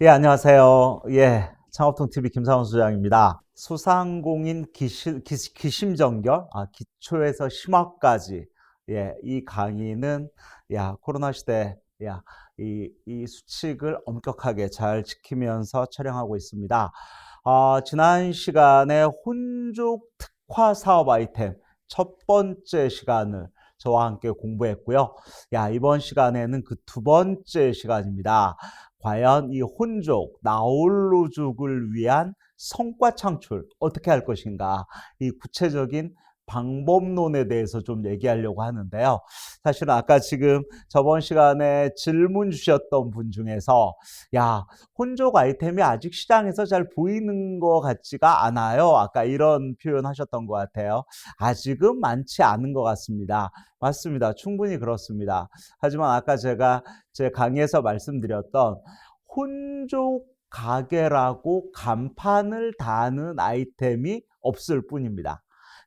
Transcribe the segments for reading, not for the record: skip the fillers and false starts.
예, 안녕하세요. 예, 창업통TV 김상훈 소장입니다. 소상공인 기심정결, 기초에서 심화까지, 예, 이 강의는, 코로나 시대, 이 수칙을 엄격하게 잘 지키면서 촬영하고 있습니다. 지난 시간에 혼족 특화 사업 아이템 첫 번째 시간을 저와 함께 공부했고요. 이번 시간에는 그 두 번째 시간입니다. 과연 이 혼족, 나홀로족을 위한 성과 창출 어떻게 할 것인가, 이 구체적인 방법론에 대해서 좀 얘기하려고 하는데요. 사실은 아까 지금 저번 시간에 질문 주셨던 분 중에서 혼족 아이템이 아직 시장에서 잘 보이는 것 같지가 않아요. 아까 이런 표현 하셨던 것 같아요. 아직은 많지 않은 것 같습니다. 맞습니다. 충분히 그렇습니다. 하지만 아까 제가 제 강의에서 말씀드렸던 혼족 가게라고 간판을 다는 아이템이 없을 뿐입니다.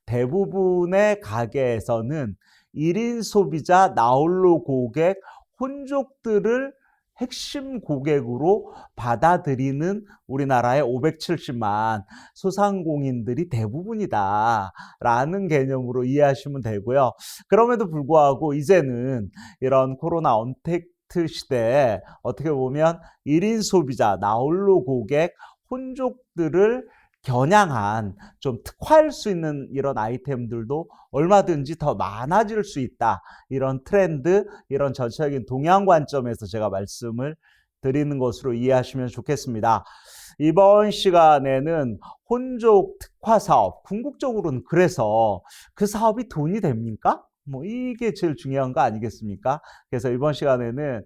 대부분의 가게에서는 1인 소비자, 나홀로 고객, 혼족들을 핵심 고객으로 받아들이는 우리나라의 570만 소상공인들이 대부분이다 라는 개념으로 이해하시면 되고요. 그럼에도 불구하고 이제는 이런 코로나 언택트 시대에 어떻게 보면 1인 소비자, 나홀로 고객, 혼족들을 겨냥한 좀 특화할 수 있는 이런 아이템들도 얼마든지 더 많아질 수 있다. 이런 트렌드, 이런 전체적인 동향 관점에서 제가 말씀을 드리는 것으로 이해하시면 좋겠습니다. 이번 시간에는 혼족 특화 사업, 궁극적으로는 그래서 그 사업이 돈이 됩니까? 이게 제일 중요한 거 아니겠습니까? 그래서 이번 시간에는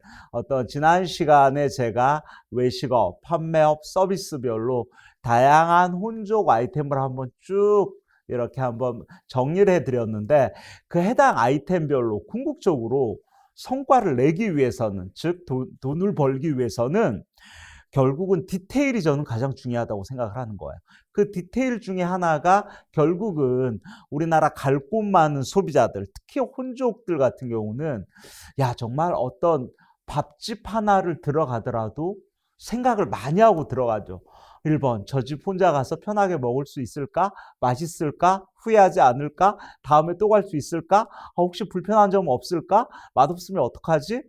지난 시간에 제가 외식업, 판매업, 서비스별로 다양한 혼족 아이템을 한번 쭉 이렇게 한번 정리를 해드렸는데, 그 해당 아이템별로 궁극적으로 성과를 내기 위해서는, 즉 돈을 벌기 위해서는 결국은 디테일이 저는 가장 중요하다고 생각을 하는 거예요. 그 디테일 중에 하나가 결국은 우리나라 갈 곳 많은 소비자들, 특히 혼족들 같은 경우는 정말 어떤 밥집 하나를 들어가더라도 생각을 많이 하고 들어가죠. 1번, 저 집 혼자 가서 편하게 먹을 수 있을까? 맛있을까? 후회하지 않을까? 다음에 또 갈 수 있을까? 혹시 불편한 점 없을까? 맛없으면 어떡하지?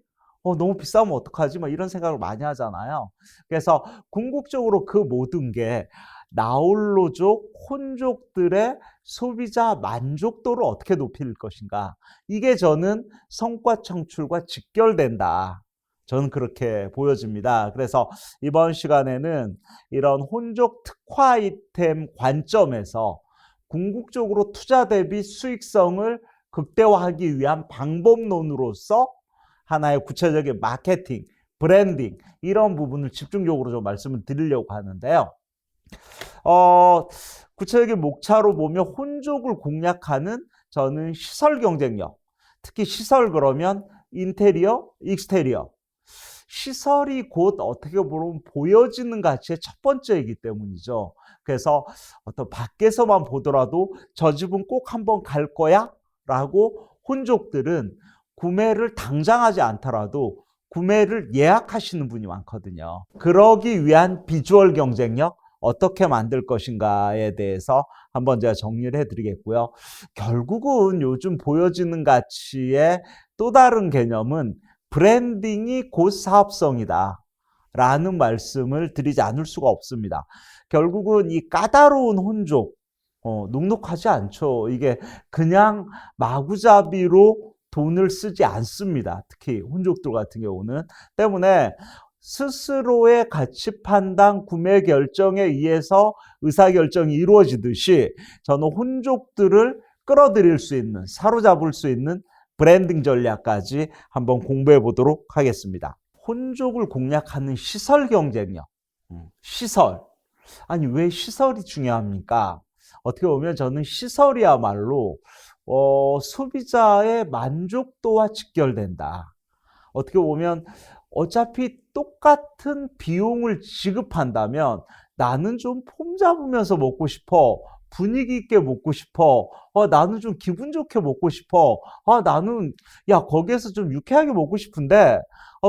너무 비싸면 어떡하지? 이런 생각을 많이 하잖아요. 그래서 궁극적으로 그 모든 게 나홀로족, 혼족들의 소비자 만족도를 어떻게 높일 것인가. 이게 저는 성과 창출과 직결된다. 저는 그렇게 보여집니다. 그래서 이번 시간에는 이런 혼족 특화 아이템 관점에서 궁극적으로 투자 대비 수익성을 극대화하기 위한 방법론으로서 하나의 구체적인 마케팅, 브랜딩 이런 부분을 집중적으로 좀 말씀을 드리려고 하는데요. 구체적인 목차로 보면 혼족을 공략하는 저는 시설 경쟁력, 특히 시설 그러면 인테리어, 익스테리어, 시설이 곧 어떻게 보면 보여지는 가치의 첫 번째이기 때문이죠. 그래서 어떤 밖에서만 보더라도 저 집은 꼭 한번 갈 거야 라고 혼족들은 구매를 당장 하지 않더라도 구매를 예약하시는 분이 많거든요. 그러기 위한 비주얼 경쟁력 어떻게 만들 것인가에 대해서 한번 제가 정리를 해드리겠고요. 결국은 요즘 보여지는 가치의 또 다른 개념은 브랜딩이 곧 사업성이다 라는 말씀을 드리지 않을 수가 없습니다. 결국은 이 까다로운 혼족, 눅눅하지 않죠. 이게 그냥 마구잡이로 돈을 쓰지 않습니다. 특히 혼족들 같은 경우는. 때문에 스스로의 가치 판단, 구매 결정에 의해서 의사결정이 이루어지듯이 저는 혼족들을 끌어들일 수 있는, 사로잡을 수 있는 브랜딩 전략까지 한번 공부해 보도록 하겠습니다. 혼족을 공략하는 시설 경쟁력. 시설. 아니, 왜 시설이 중요합니까? 어떻게 보면 저는 시설이야말로 소비자의 만족도와 직결된다. 어떻게 보면 어차피 똑같은 비용을 지급한다면 나는 좀 폼 잡으면서 먹고 싶어. 분위기 있게 먹고 싶어. 나는 좀 기분 좋게 먹고 싶어. 나는, 야, 거기에서 좀 유쾌하게 먹고 싶은데,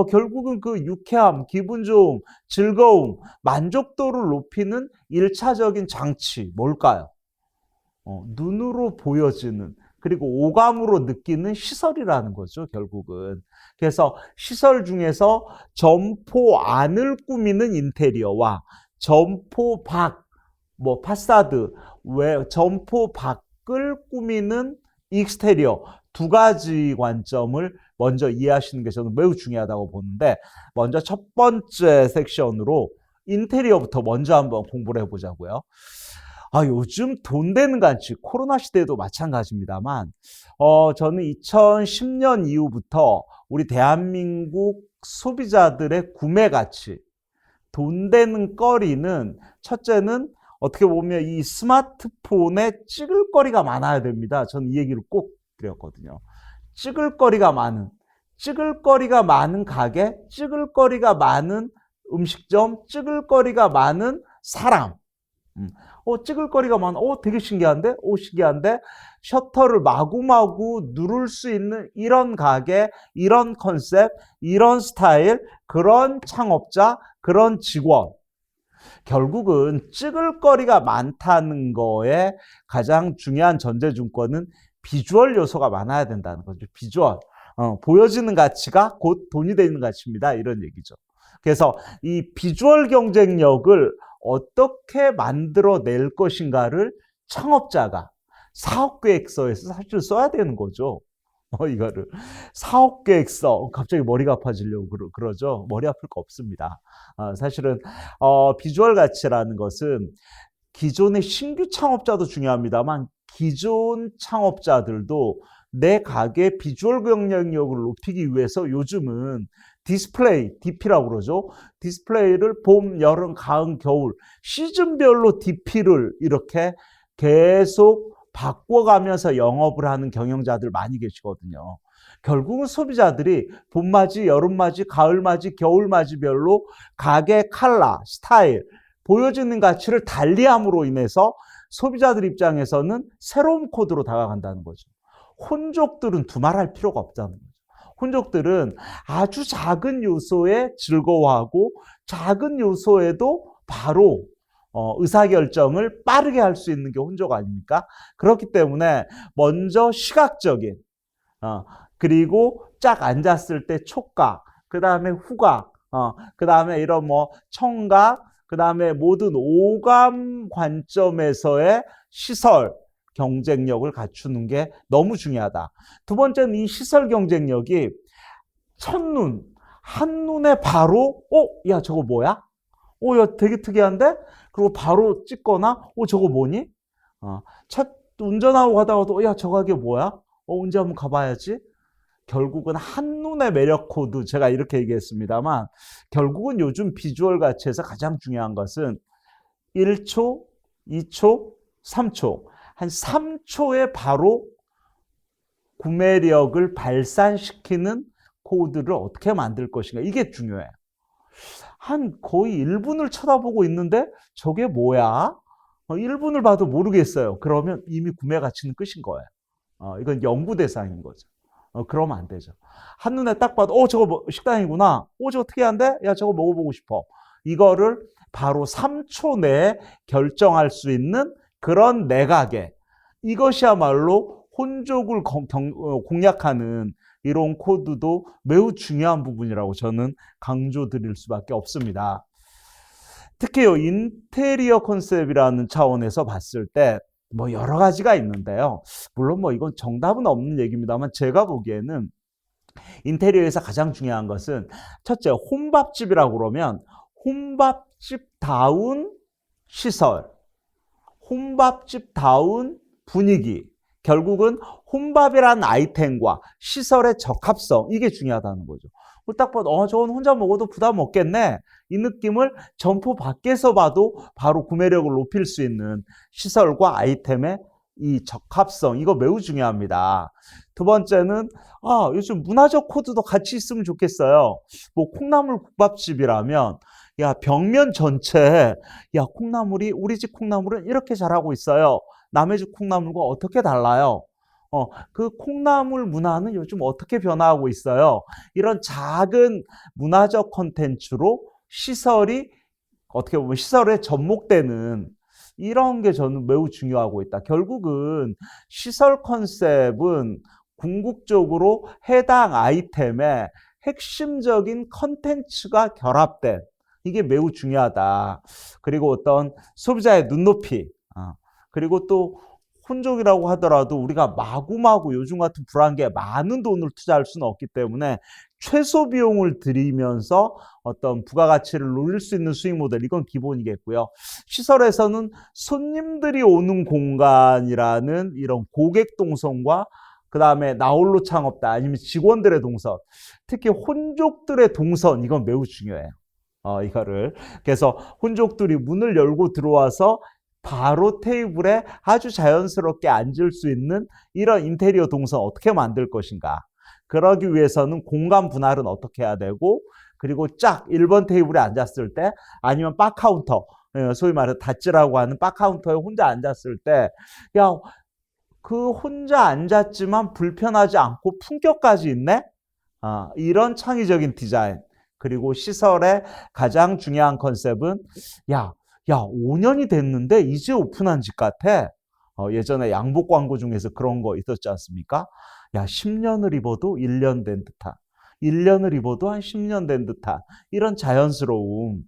결국은 그 유쾌함, 기분 좋음, 즐거움, 만족도를 높이는 1차적인 장치, 뭘까요? 눈으로 보여지는, 그리고 오감으로 느끼는 시설이라는 거죠, 결국은. 그래서 시설 중에서 점포 안을 꾸미는 인테리어와 점포 밖, 뭐 파사드, 점포 밖을 꾸미는 익스테리어, 두 가지 관점을 먼저 이해하시는 게 저는 매우 중요하다고 보는데, 먼저 첫 번째 섹션으로 인테리어부터 먼저 한번 공부를 해보자고요. 요즘 돈 되는 간치, 코로나 시대에도 마찬가지입니다만, 저는 2010년 이후부터 우리 대한민국 소비자들의 구매 가치, 돈 되는 거리는, 첫째는 어떻게 보면 이 스마트폰에 찍을 거리가 많아야 됩니다. 저는 이 얘기를 꼭 드렸거든요. 찍을 거리가 많은 가게, 찍을 거리가 많은 음식점, 찍을 거리가 많은 사람. 찍을 거리가 많아. 되게 신기한데? 신기한데? 셔터를 마구마구 누를 수 있는 이런 가게, 이런 컨셉, 이런 스타일, 그런 창업자, 그런 직원. 결국은 찍을 거리가 많다는 거에 가장 중요한 전제 조건은 비주얼 요소가 많아야 된다는 거죠. 비주얼. 보여지는 가치가 곧 돈이 되는 가치입니다. 이런 얘기죠. 그래서 이 비주얼 경쟁력을 어떻게 만들어낼 것인가를 창업자가 사업계획서에서 사실 써야 되는 거죠. 이거를 사업계획서, 갑자기 머리가 아파지려고 그러죠. 머리 아플 거 없습니다. 사실은 비주얼 가치라는 것은 기존의 신규 창업자도 중요합니다만 기존 창업자들도 내 가게 비주얼 경쟁력을 높이기 위해서 요즘은 디스플레이, DP라고 그러죠. 디스플레이를 봄, 여름, 가을, 겨울 시즌별로 DP를 이렇게 계속 바꿔가면서 영업을 하는 경영자들 많이 계시거든요. 결국은 소비자들이 봄맞이, 여름맞이, 가을맞이, 겨울맞이별로 가게 컬러, 스타일, 보여지는 가치를 달리함으로 인해서 소비자들 입장에서는 새로운 코드로 다가간다는 거죠. 혼족들은 두말할 필요가 없다는 거죠. 혼족들은 아주 작은 요소에 즐거워하고 작은 요소에도 바로 의사결정을 빠르게 할 수 있는 게 혼족 아닙니까? 그렇기 때문에 먼저 시각적인, 그리고 쫙 앉았을 때 촉각, 그 다음에 후각, 그 다음에 이런 뭐 청각, 그 다음에 모든 오감 관점에서의 시설 경쟁력을 갖추는 게 너무 중요하다. 두 번째는 이 시설 경쟁력이 첫눈, 한눈에 바로, 야, 저거 뭐야? 야, 되게 특이한데? 그리고 바로 찍거나, 저거 뭐니? 차 운전하고 가다가도, 야, 저거 이게 뭐야? 언제 한번 가봐야지? 결국은 한눈의 매력 코드, 제가 이렇게 얘기했습니다만, 결국은 요즘 비주얼 가치에서 가장 중요한 것은 1초, 2초, 3초. 한 3초에 바로 구매력을 발산시키는 코드를 어떻게 만들 것인가. 이게 중요해요. 한 거의 1분을 쳐다보고 있는데 저게 뭐야? 1분을 봐도 모르겠어요. 그러면 이미 구매 가치는 끝인 거예요. 이건 연구 대상인 거죠. 그러면 안 되죠. 한눈에 딱 봐도 저거 뭐 식당이구나. 저거 특이한데? 야, 저거 먹어보고 싶어. 이거를 바로 3초 내에 결정할 수 있는 그런 내각에, 이것이야말로 혼족을 공략하는 이런 코드도 매우 중요한 부분이라고 저는 강조드릴 수밖에 없습니다. 특히 인테리어 컨셉이라는 차원에서 봤을 때 뭐 여러 가지가 있는데요. 물론 뭐 이건 정답은 없는 얘기입니다만 제가 보기에는 인테리어에서 가장 중요한 것은 첫째, 혼밥집이라고 그러면 혼밥집다운 시설, 혼밥집다운 분위기, 결국은 혼밥이라는 아이템과 시설의 적합성, 이게 중요하다는 거죠. 딱 봐도 저건 혼자 먹어도 부담 없겠네, 이 느낌을 점포 밖에서 봐도 바로 구매력을 높일 수 있는 시설과 아이템의 이 적합성, 이거 매우 중요합니다. 두 번째는 요즘 문화적 코드도 같이 있으면 좋겠어요. 뭐 콩나물 국밥집이라면 야, 벽면 전체에, 야, 콩나물이, 우리 집 콩나물은 이렇게 자라고 있어요. 남의 집 콩나물과 어떻게 달라요? 그 콩나물 문화는 요즘 어떻게 변화하고 있어요? 이런 작은 문화적 콘텐츠로 시설이 어떻게 보면 시설에 접목되는 이런 게 저는 매우 중요하고 있다. 결국은 시설 컨셉은 궁극적으로 해당 아이템에 핵심적인 컨텐츠가 결합된 이게 매우 중요하다. 그리고 어떤 소비자의 눈높이, 그리고 또 혼족이라고 하더라도 우리가 마구마구 요즘 같은 불안개에 많은 돈을 투자할 수는 없기 때문에 최소 비용을 들이면서 어떤 부가가치를 노릴 수 있는 수익 모델, 이건 기본이겠고요. 시설에서는 손님들이 오는 공간이라는 이런 고객 동선과 그 다음에 나홀로 창업다 아니면 직원들의 동선, 특히 혼족들의 동선, 이건 매우 중요해요. 이거를. 그래서 혼족들이 문을 열고 들어와서 바로 테이블에 아주 자연스럽게 앉을 수 있는 이런 인테리어 동선 어떻게 만들 것인가. 그러기 위해서는 공간 분할은 어떻게 해야 되고, 그리고 짝 1번 테이블에 앉았을 때 아니면 바 카운터, 소위 말해 닷지라고 하는 바 카운터에 혼자 앉았을 때, 야, 그 혼자 앉았지만 불편하지 않고 품격까지 있네? 이런 창의적인 디자인. 그리고 시설의 가장 중요한 컨셉은 야, 5년이 됐는데 이제 오픈한 집 같아. 예전에 양복 광고 중에서 그런 거 있었지 않습니까? 야, 10년을 입어도 1년 된 듯한, 1년을 입어도 한 10년 된 듯한 이런 자연스러움.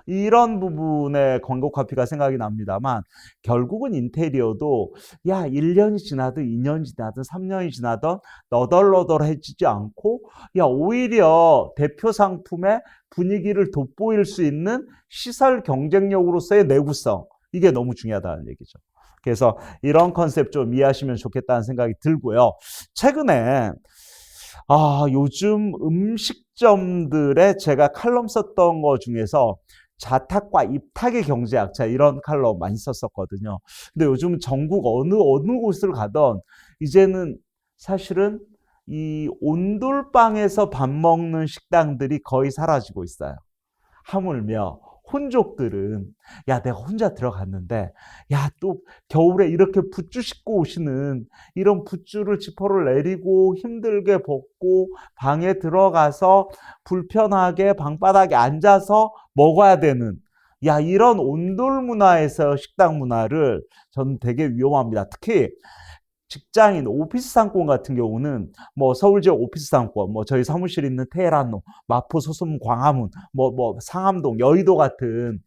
이런 부분에 광고 카피가 생각이 납니다만 결국은 인테리어도 야 1년이 지나든 2년이 지나든 3년이 지나든 너덜너덜해지지 않고 야 오히려 대표 상품의 분위기를 돋보일 수 있는 시설 경쟁력으로서의 내구성, 이게 너무 중요하다는 얘기죠. 그래서 이런 컨셉 좀 이해하시면 좋겠다는 생각이 들고요. 최근에 요즘 음식점들에 제가 칼럼 썼던 거 중에서 자탁과 입탁의 경제학자, 이런 칼럼 많이 썼었거든요. 근데 요즘 전국 어느 곳을 가던 이제는 사실은 이 온돌방에서 밥 먹는 식당들이 거의 사라지고 있어요. 하물며 혼족들은 야 내가 혼자 들어갔는데 야 또 겨울에 이렇게 붓주 씻고 오시는 이런 붓주를 지퍼를 내리고 힘들게 벗고 방에 들어가서 불편하게 방바닥에 앉아서 먹어야 되는 야 이런 온돌 문화에서 식당 문화를 저는 되게 위험합니다. 특히 직장인 오피스 상권 같은 경우는 뭐 서울 지역 오피스 상권, 뭐 저희 사무실 있는 테헤란로, 마포, 소som, 광화문, 뭐 상암동, 여의도 같은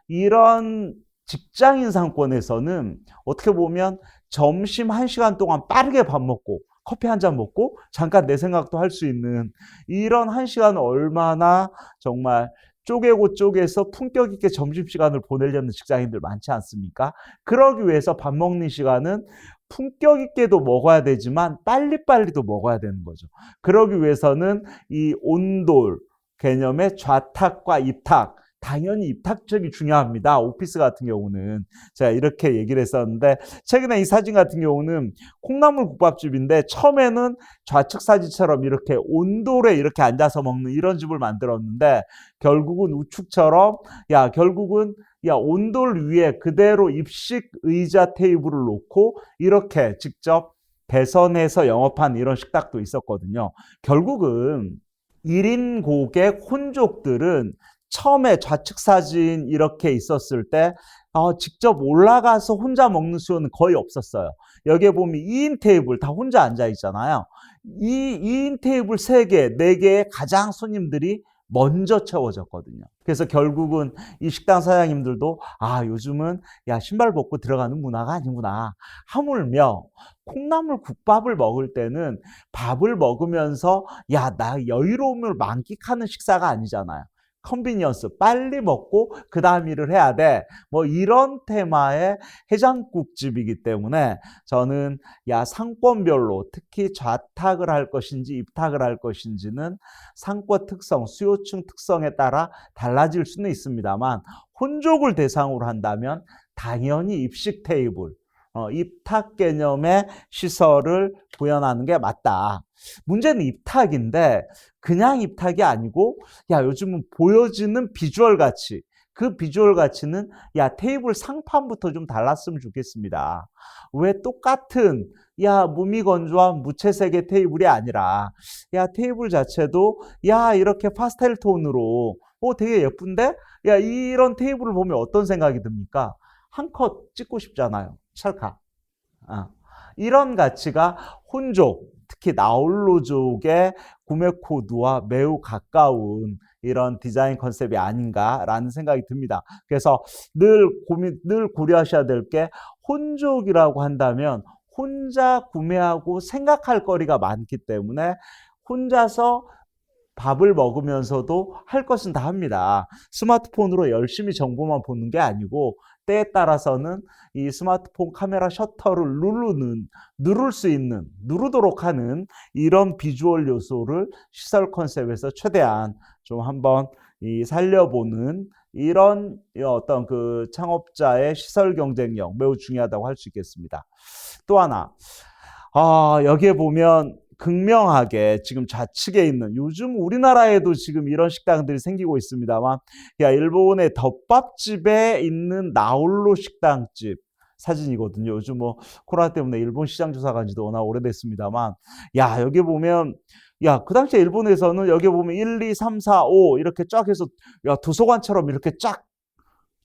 이런 직장인 상권에서는 어떻게 보면 점심 1시간 동안 빠르게 밥 먹고 커피 한 잔 먹고 잠깐 내 생각도 할 수 있는 이런 1시간을 얼마나 정말 쪼개고 쪼개서 품격 있게 점심시간을 보내려는 직장인들 많지 않습니까? 그러기 위해서 밥 먹는 시간은 품격 있게도 먹어야 되지만 빨리빨리도 먹어야 되는 거죠. 그러기 위해서는 이 온돌 개념의 좌탁과 입탁, 당연히 입탁적이 중요합니다. 오피스 같은 경우는 제가 이렇게 얘기를 했었는데 최근에 이 사진 같은 경우는 콩나물 국밥집인데 처음에는 좌측 사진처럼 이렇게 온돌에 이렇게 앉아서 먹는 이런 집을 만들었는데 결국은 우측처럼 결국은 온돌 위에 그대로 입식 의자 테이블을 놓고 이렇게 직접 배선해서 영업한 이런 식당도 있었거든요. 결국은 1인 고객 혼족들은 처음에 좌측 사진 이렇게 있었을 때 직접 올라가서 혼자 먹는 수요는 거의 없었어요. 여기에 보면 2인 테이블 다 혼자 앉아 있잖아요. 이 2인 테이블 3개, 4개의 가장 손님들이 먼저 채워졌거든요. 그래서 결국은 이 식당 사장님들도 요즘은 신발 벗고 들어가는 문화가 아니구나. 하물며 콩나물 국밥을 먹을 때는 밥을 먹으면서 나 여유로움을 만끽하는 식사가 아니잖아요. 컨비니언스, 빨리 먹고 그 다음 일을 해야 돼. 뭐 이런 테마의 해장국집이기 때문에 저는 상권별로 특히 좌탁을 할 것인지 입탁을 할 것인지는 상권 특성, 수요층 특성에 따라 달라질 수는 있습니다만 혼족을 대상으로 한다면 당연히 입식 테이블, 입탁 개념의 시설을 구현하는 게 맞다. 문제는 입탁인데 그냥 입탁이 아니고 야 요즘은 보여지는 비주얼 가치 그 비주얼 가치는 야 테이블 상판부터 좀 달랐으면 좋겠습니다. 왜 똑같은 야 무미건조한 무채색의 테이블이 아니라 야 테이블 자체도 야 이렇게 파스텔 톤으로 되게 예쁜데 야 이런 테이블을 보면 어떤 생각이 듭니까? 한 컷 찍고 싶잖아요. 찰칵. 이런 가치가 혼족, 특히 나홀로족의 구매 코드와 매우 가까운 이런 디자인 컨셉이 아닌가라는 생각이 듭니다. 그래서 늘 고려하셔야 될 게 혼족이라고 한다면 혼자 구매하고 생각할 거리가 많기 때문에 혼자서 밥을 먹으면서도 할 것은 다 합니다. 스마트폰으로 열심히 정보만 보는 게 아니고 때에 따라서는 이 스마트폰 카메라 셔터를 누르도록 하는 이런 비주얼 요소를 시설 컨셉에서 최대한 좀 한번 살려보는 이런 어떤 그 창업자의 시설 경쟁력 매우 중요하다고 할 수 있겠습니다. 또 하나, 여기에 보면 극명하게 지금 좌측에 있는 요즘 우리나라에도 지금 이런 식당들이 생기고 있습니다만 야 일본의 덮밥집에 있는 나홀로 식당집 사진이거든요. 요즘 뭐 코로나 때문에 일본 시장 조사 간 지도 워낙 오래됐습니다만 야 여기 보면 야 그 당시에 일본에서는 여기 보면 1, 2, 3, 4, 5 이렇게 쫙 해서 야 도서관처럼 이렇게 쫙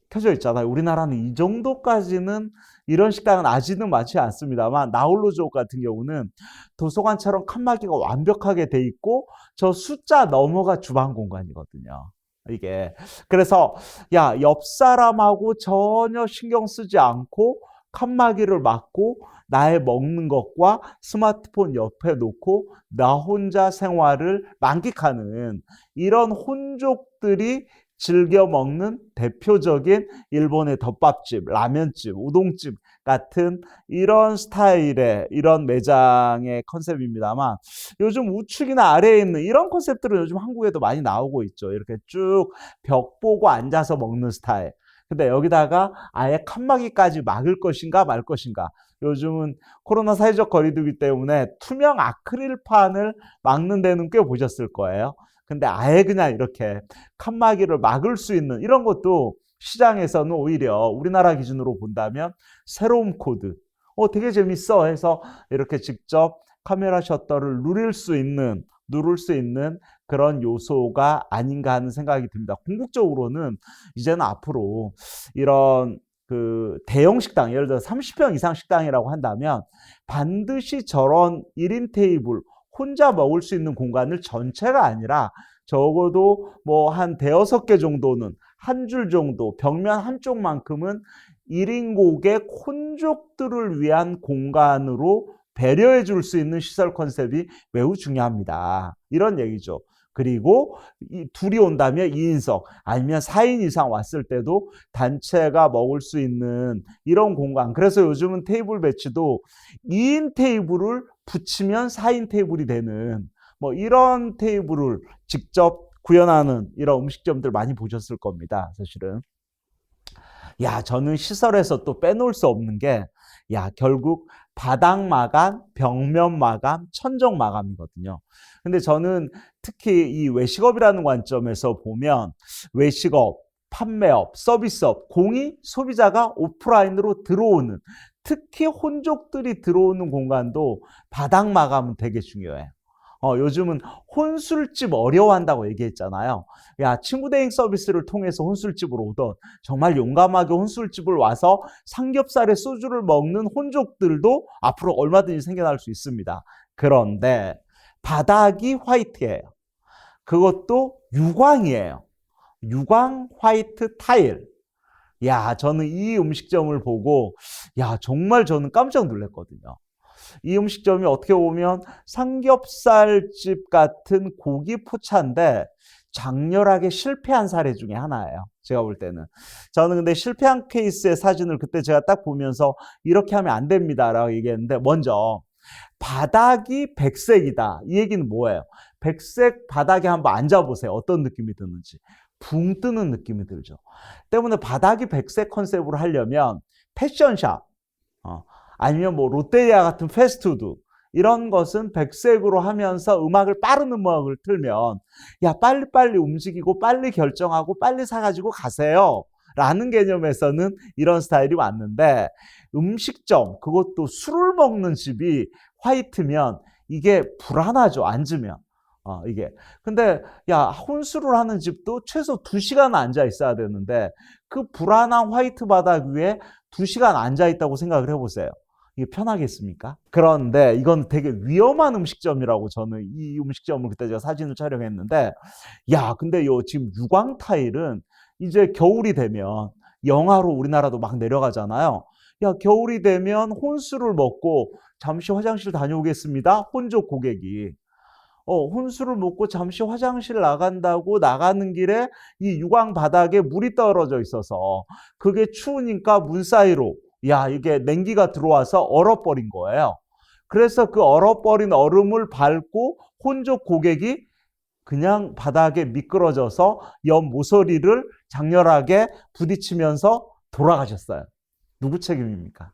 켜져 있잖아요. 우리나라는 이 정도까지는 이런 식당은 아직은 많지 않습니다만 나홀로족 같은 경우는 도서관처럼 칸막이가 완벽하게 돼 있고 저 숫자 너머가 주방 공간이거든요. 이게 그래서 야 옆 사람하고 전혀 신경 쓰지 않고 칸막이를 막고 나의 먹는 것과 스마트폰 옆에 놓고 나 혼자 생활을 만끽하는 이런 혼족들이 즐겨 먹는 대표적인 일본의 덮밥집, 라면집, 우동집 같은 이런 스타일의 이런 매장의 컨셉입니다만 요즘 우측이나 아래에 있는 이런 컨셉들은 요즘 한국에도 많이 나오고 있죠. 이렇게 쭉 벽 보고 앉아서 먹는 스타일. 근데 여기다가 아예 칸막이까지 막을 것인가 말 것인가. 요즘은 코로나 사회적 거리두기 때문에 투명 아크릴판을 막는 데는 꽤 보셨을 거예요. 근데 아예 그냥 이렇게 칸막이를 막을 수 있는 이런 것도 시장에서는 오히려 우리나라 기준으로 본다면 새로운 코드. 되게 재밌어 해서 이렇게 직접 카메라 셔터를 누를 수 있는 그런 요소가 아닌가 하는 생각이 듭니다. 궁극적으로는 이제는 앞으로 이런 그 대형 식당, 예를 들어 30평 이상 식당이라고 한다면 반드시 저런 1인 테이블, 혼자 먹을 수 있는 공간을 전체가 아니라 적어도 뭐 한 대여섯 개 정도는 한 줄 정도 벽면 한쪽만큼은 1인 고객 혼족들을 위한 공간으로 배려해 줄 수 있는 시설 컨셉이 매우 중요합니다. 이런 얘기죠. 그리고 둘이 온다면 2인석 아니면 4인 이상 왔을 때도 단체가 먹을 수 있는 이런 공간. 그래서 요즘은 테이블 배치도 2인 테이블을 붙이면 4인 테이블이 되는 뭐 이런 테이블을 직접 구현하는 이런 음식점들 많이 보셨을 겁니다. 사실은. 야, 저는 시설에서 또 빼놓을 수 없는 게 야, 결국 바닥 마감, 벽면 마감, 천정 마감이거든요. 근데 저는 특히 이 외식업이라는 관점에서 보면 외식업, 판매업, 서비스업, 공이 소비자가 오프라인으로 들어오는 특히 혼족들이 들어오는 공간도 바닥 마감은 되게 중요해요. 요즘은 혼술집 어려워한다고 얘기했잖아요. 야, 친구 대행 서비스를 통해서 혼술집으로 오던 정말 용감하게 혼술집을 와서 삼겹살에 소주를 먹는 혼족들도 앞으로 얼마든지 생겨날 수 있습니다. 그런데 바닥이 화이트예요. 그것도 유광이에요. 유광 화이트 타일. 야, 저는 이 음식점을 보고 야, 정말 저는 깜짝 놀랐거든요. 이 음식점이 어떻게 보면 삼겹살집 같은 고기 포차인데 장렬하게 실패한 사례 중에 하나예요. 제가 볼 때는. 저는 근데 실패한 케이스의 사진을 그때 제가 딱 보면서 이렇게 하면 안 됩니다라고 얘기했는데 먼저 바닥이 백색이다. 이 얘기는 뭐예요? 백색 바닥에 한번 앉아보세요. 어떤 느낌이 드는지. 붕 뜨는 느낌이 들죠. 때문에 바닥이 백색 컨셉으로 하려면 패션샵, 아니면 뭐 롯데리아 같은 패스트푸드 이런 것은 백색으로 하면서 빠른 음악을 틀면 야 빨리빨리 움직이고 빨리 결정하고 빨리 사가지고 가세요 라는 개념에서는 이런 스타일이 맞는데, 음식점, 그것도 술을 먹는 집이 화이트면 이게 불안하죠. 앉으면. 이게. 근데 야 혼술을 하는 집도 최소 2시간 앉아 있어야 되는데 그 불안한 화이트 바닥 위에 2시간 앉아 있다고 생각을 해보세요. 이게 편하겠습니까? 그런데 이건 되게 위험한 음식점이라고, 저는 이 음식점을 그때 제가 사진을 촬영했는데, 야 근데 요 지금 유광 타일은 이제 겨울이 되면 영하로 우리나라도 막 내려가잖아요. 야 겨울이 되면 혼술을 먹고 잠시 화장실 다녀오겠습니다. 혼족 고객이. 혼술을 먹고 잠시 화장실 나간다고 나가는 길에 이 유광 바닥에 물이 떨어져 있어서 그게 추우니까 문 사이로 이게 냉기가 들어와서 얼어버린 거예요. 그래서 그 얼어버린 얼음을 밟고 혼족 고객이 그냥 바닥에 미끄러져서 옆 모서리를 장렬하게 부딪히면서 돌아가셨어요. 누구 책임입니까?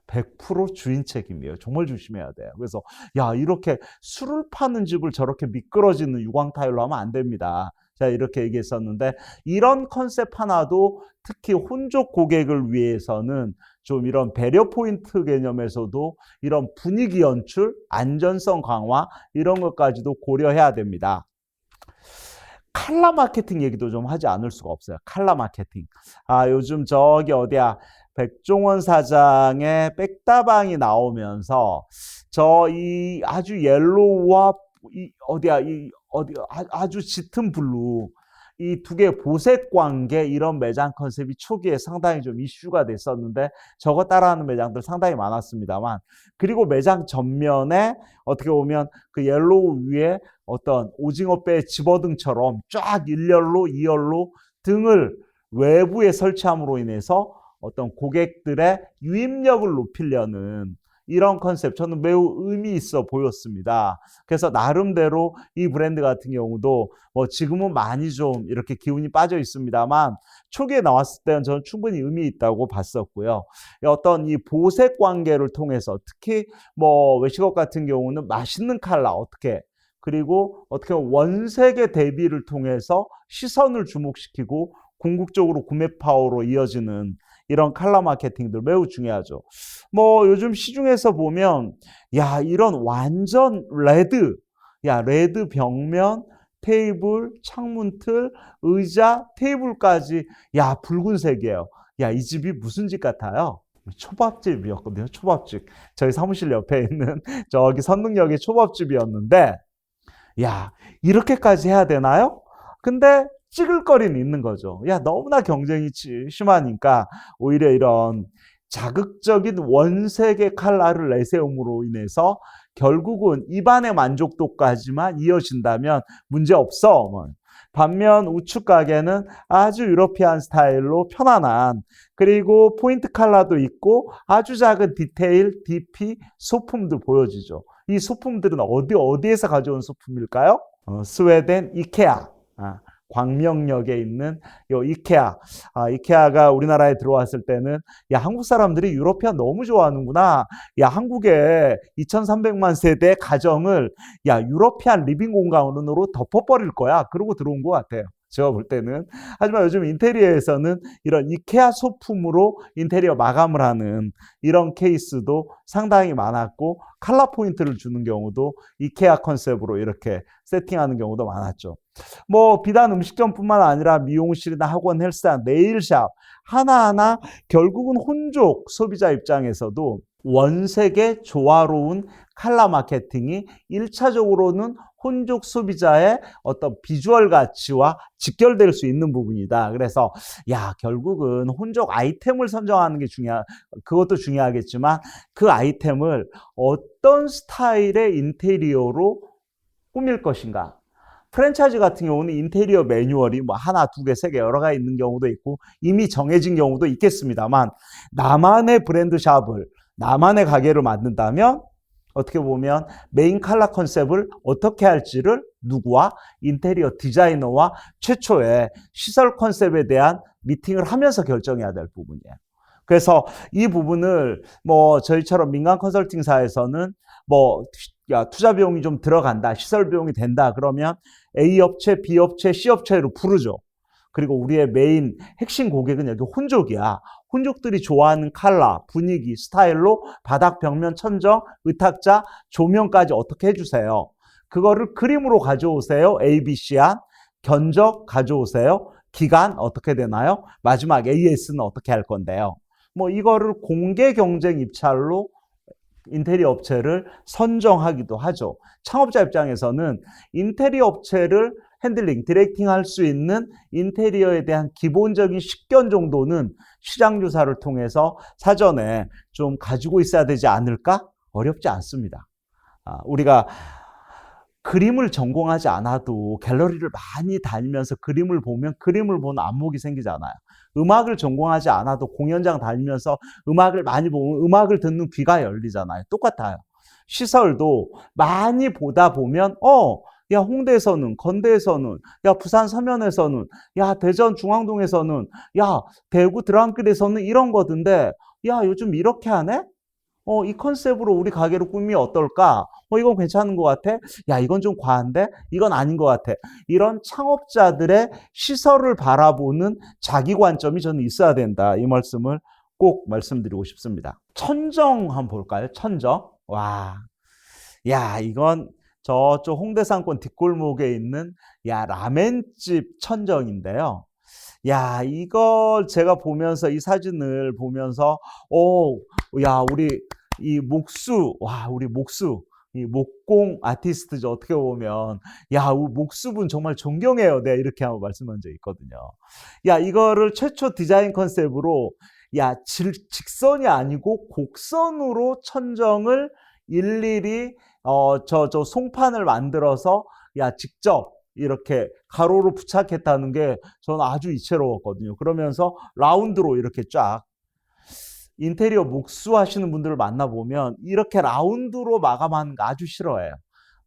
100% 주인 책임이에요. 정말 조심해야 돼요. 그래서 이렇게 술을 파는 집을 저렇게 미끄러지는 유광 타일로 하면 안 됩니다. 제가 이렇게 얘기했었는데, 이런 컨셉 하나도 특히 혼족 고객을 위해서는 좀 이런 배려 포인트 개념에서도 이런 분위기 연출, 안전성 강화 이런 것까지도 고려해야 됩니다. 칼라 마케팅 얘기도 좀 하지 않을 수가 없어요. 칼라 마케팅. 요즘 저기 어디야 백종원 사장의 백다방이 나오면서 이 아주 옐로우와 아주 짙은 블루, 이 두 개의 보색 관계, 이런 매장 컨셉이 초기에 상당히 좀 이슈가 됐었는데 저거 따라하는 매장들 상당히 많았습니다만, 그리고 매장 전면에 어떻게 보면 그 옐로우 위에 어떤 오징어배 집어등처럼 쫙 1열로 2열로 등을 외부에 설치함으로 인해서 어떤 고객들의 유입력을 높이려는 이런 컨셉, 저는 매우 의미 있어 보였습니다. 그래서 나름대로 이 브랜드 같은 경우도 지금은 많이 좀 이렇게 기운이 빠져 있습니다만 초기에 나왔을 때는 저는 충분히 의미 있다고 봤었고요. 어떤 이 보색 관계를 통해서 특히 외식업 같은 경우는 맛있는 컬러 그리고 어떻게 원색의 대비를 통해서 시선을 주목시키고 궁극적으로 구매 파워로 이어지는 이런 컬러 마케팅들 매우 중요하죠. 요즘 시중에서 보면 이런 완전 레드 벽면, 테이블, 창문틀, 의자, 테이블까지 붉은색이에요. 이 집이 무슨 집 같아요? 초밥집이었거든요. 초밥집. 저희 사무실 옆에 있는 저기 선릉역의 초밥집이었는데 이렇게까지 해야 되나요? 근데 찍을 거리는 있는 거죠. 너무나 경쟁이 심하니까 오히려 이런 자극적인 원색의 컬러를 내세움으로 인해서 결국은 입안의 만족도까지만 이어진다면 문제 없어. 반면 우측 가게는 아주 유러피안 스타일로 편안한, 그리고 포인트 컬러도 있고 아주 작은 디테일, DP, 소품들 보여지죠. 이 소품들은 어디에서 가져온 소품일까요? 스웨덴 이케아. 광명역에 있는 요 이케아. 이케아가 우리나라에 들어왔을 때는 한국 사람들이 유러피안 너무 좋아하는구나. 한국의 2300만 세대 가정을 유러피안 리빙 공간으로 덮어버릴 거야. 그러고 들어온 것 같아요. 제가 볼 때는. 하지만 요즘 인테리어에서는 이런 이케아 소품으로 인테리어 마감을 하는 이런 케이스도 상당히 많았고, 컬러 포인트를 주는 경우도 이케아 컨셉으로 이렇게 세팅하는 경우도 많았죠. 비단 음식점뿐만 아니라 미용실이나 학원, 헬스장, 네일샵 하나하나 결국은 혼족 소비자 입장에서도 원색의 조화로운 컬러 마케팅이 1차적으로는 혼족 소비자의 어떤 비주얼 가치와 직결될 수 있는 부분이다. 그래서 결국은 혼족 아이템을 선정하는 게 그것도 중요하겠지만 그 아이템을 어떤 스타일의 인테리어로 꾸밀 것인가. 프랜차이즈 같은 경우는 인테리어 매뉴얼이 하나, 두 개, 세 개 여러 가지 있는 경우도 있고 이미 정해진 경우도 있겠습니다만, 나만의 브랜드 샵을, 나만의 가게를 만든다면 어떻게 보면 메인 컬러 컨셉을 어떻게 할지를 누구와? 인테리어 디자이너와 최초의 시설 컨셉에 대한 미팅을 하면서 결정해야 될 부분이에요. 그래서 이 부분을 뭐 저희처럼 민간 컨설팅사에서는 뭐 야, 투자 비용이 좀 들어간다, 시설 비용이 된다 그러면 A 업체, B 업체, C 업체로 부르죠. 그리고 우리의 메인 핵심 고객은 여기 혼족이야. 혼족들이 좋아하는 컬러, 분위기, 스타일로 바닥, 벽면, 천정, 의탁자, 조명까지 어떻게 해주세요. 그거를 그림으로 가져오세요. A, B, C안. 견적 가져오세요. 기간 어떻게 되나요? 마지막 AS는 어떻게 할 건데요. 뭐 이거를 공개 경쟁 입찰로 인테리어 업체를 선정하기도 하죠. 창업자 입장에서는 인테리어 업체를 핸들링, 디렉팅 할 수 있는 인테리어에 대한 기본적인 식견 정도는 시장 조사를 통해서 사전에 좀 가지고 있어야 되지 않을까? 어렵지 않습니다. 우리가 그림을 전공하지 않아도 갤러리를 많이 다니면서 그림을 보면 그림을 보는 안목이 생기잖아요. 음악을 전공하지 않아도 공연장 다니면서 음악을 많이 보면 음악을 듣는 귀가 열리잖아요. 똑같아요. 시설도 많이 보다 보면 야 홍대에서는, 건대에서는, 야 부산 서면에서는, 야 대전 중앙동에서는, 야 대구 드랑길에서는 이런 거던데 야 요즘 이렇게 하네? 이 컨셉으로 우리 가게로 꾸미면 어떨까? 이건 괜찮은 것 같아? 야, 이건 좀 과한데? 이건 아닌 것 같아. 이런 창업자들의 시설을 바라보는 자기 관점이 저는 있어야 된다. 이 말씀을 꼭 말씀드리고 싶습니다. 천정 한번 볼까요? 천정. 와, 야, 이건 저쪽 홍대상권 뒷골목에 있는 야 라멘집 천정인데요. 야, 이걸 제가 보면서 이 사진을 보면서 야, 우리 이 목수, 와, 우리 목수, 이 목공 아티스트죠. 어떻게 보면 야, 목수분 정말 존경해요. 내가 이렇게 한번 말씀한 적이 있거든요. 야, 이거를 최초 디자인 컨셉으로 야, 직선이 아니고 곡선으로 천정을 일일이 저 송판을 만들어서 야, 직접 이렇게 가로로 부착했다는 게 저는 아주 이채로웠거든요. 그러면서 라운드로 이렇게 쫙 인테리어 목수 하시는 분들을 만나보면 이렇게 라운드로 마감하는 거 아주 싫어해요.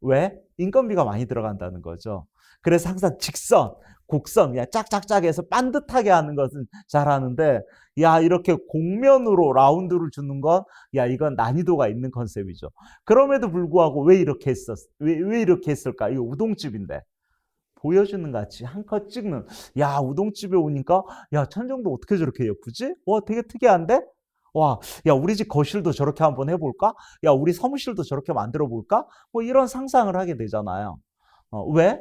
왜? 인건비가 많이 들어간다는 거죠. 그래서 항상 직선, 곡선, 야, 짝짝짝 해서 반듯하게 하는 것은 잘하는데, 야, 이렇게 곡면으로 라운드를 주는 건, 야, 이건 난이도가 있는 컨셉이죠. 그럼에도 불구하고 왜 이렇게 왜 이렇게 했을까? 이거 우동집인데. 보여주는 같이 한 컷 찍는, 야, 우동집에 오니까, 야, 천정도 어떻게 저렇게 예쁘지? 와, 되게 특이한데? 와, 야, 우리 집 거실도 저렇게 한번 해볼까? 야, 우리 사무실도 저렇게 만들어 볼까? 뭐 이런 상상을 하게 되잖아요. 왜?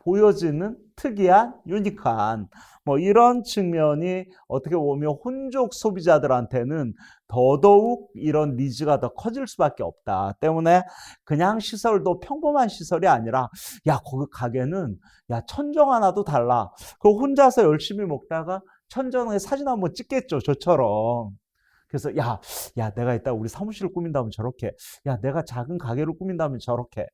보여지는 특이한, 유니크한, 뭐 이런 측면이 어떻게 보면 혼족 소비자들한테는 더더욱 이런 니즈가 더 커질 수밖에 없다. 때문에 그냥 시설도 평범한 시설이 아니라, 야, 거기 가게는, 야, 천정 하나도 달라. 그 혼자서 열심히 먹다가 천정에 사진 한번 찍겠죠, 저처럼. 그래서 야, 내가 이따 우리 사무실을 꾸민다면 저렇게, 야, 내가 작은 가게를 꾸민다면 저렇게,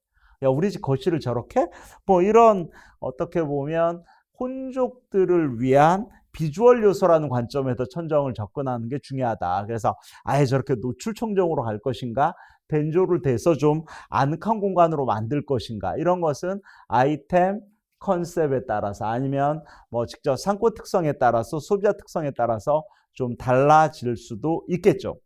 야, 우리 집 거실을 저렇게, 뭐 이런 어떻게 보면 혼족들을 위한 비주얼 요소라는 관점에서 천정을 접근하는 게 중요하다. 그래서 아예 저렇게 노출 천정으로 갈 것인가, 벤조를 대서 좀 아늑한 공간으로 만들 것인가, 이런 것은 아이템 컨셉에 따라서 아니면 뭐 직접 상권 특성에 따라서 소비자 특성에 따라서 좀 달라질 수도 있겠죠.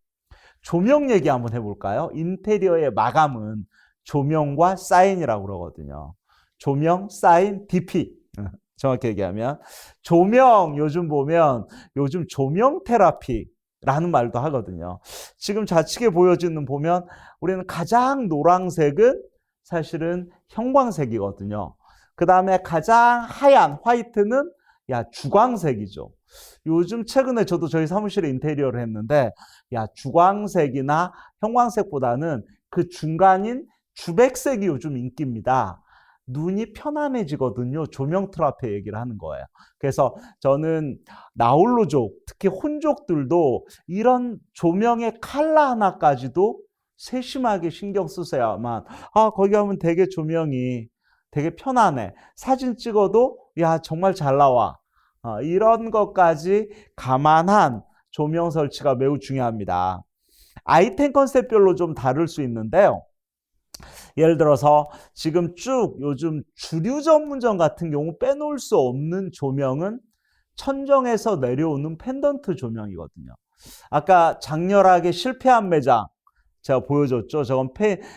조명 얘기 한번 해볼까요? 인테리어의 마감은 조명과 사인이라고 그러거든요. 조명, 사인, DP. 정확히 얘기하면 조명 요즘 보면 요즘 조명 테라피라는 말도 하거든요. 지금 좌측에 보여지는 보면 우리는 가장 노란색은 사실은 형광색이거든요. 그 다음에 가장 하얀 화이트는 야 주광색이죠. 요즘 최근에 저도 저희 사무실에 인테리어를 했는데 야 주광색이나 형광색보다는 그 중간인 주백색이 요즘 인기입니다. 눈이 편안해지거든요. 조명 트라피 얘기를 하는 거예요. 그래서 저는 나홀로족, 특히 혼족들도 이런 조명의 컬러 하나까지도 세심하게 신경 쓰셔야만 거기 가면 되게 조명이 되게 편안해. 사진 찍어도 야 정말 잘 나와. 이런 것까지 감안한 조명 설치가 매우 중요합니다. 아이템 컨셉별로 좀 다를 수 있는데요. 예를 들어서 지금 쭉 요즘 주류 전문점 같은 경우 빼놓을 수 없는 조명은 천정에서 내려오는 펜던트 조명이거든요. 아까 장렬하게 실패한 매장 제가 보여줬죠. 저건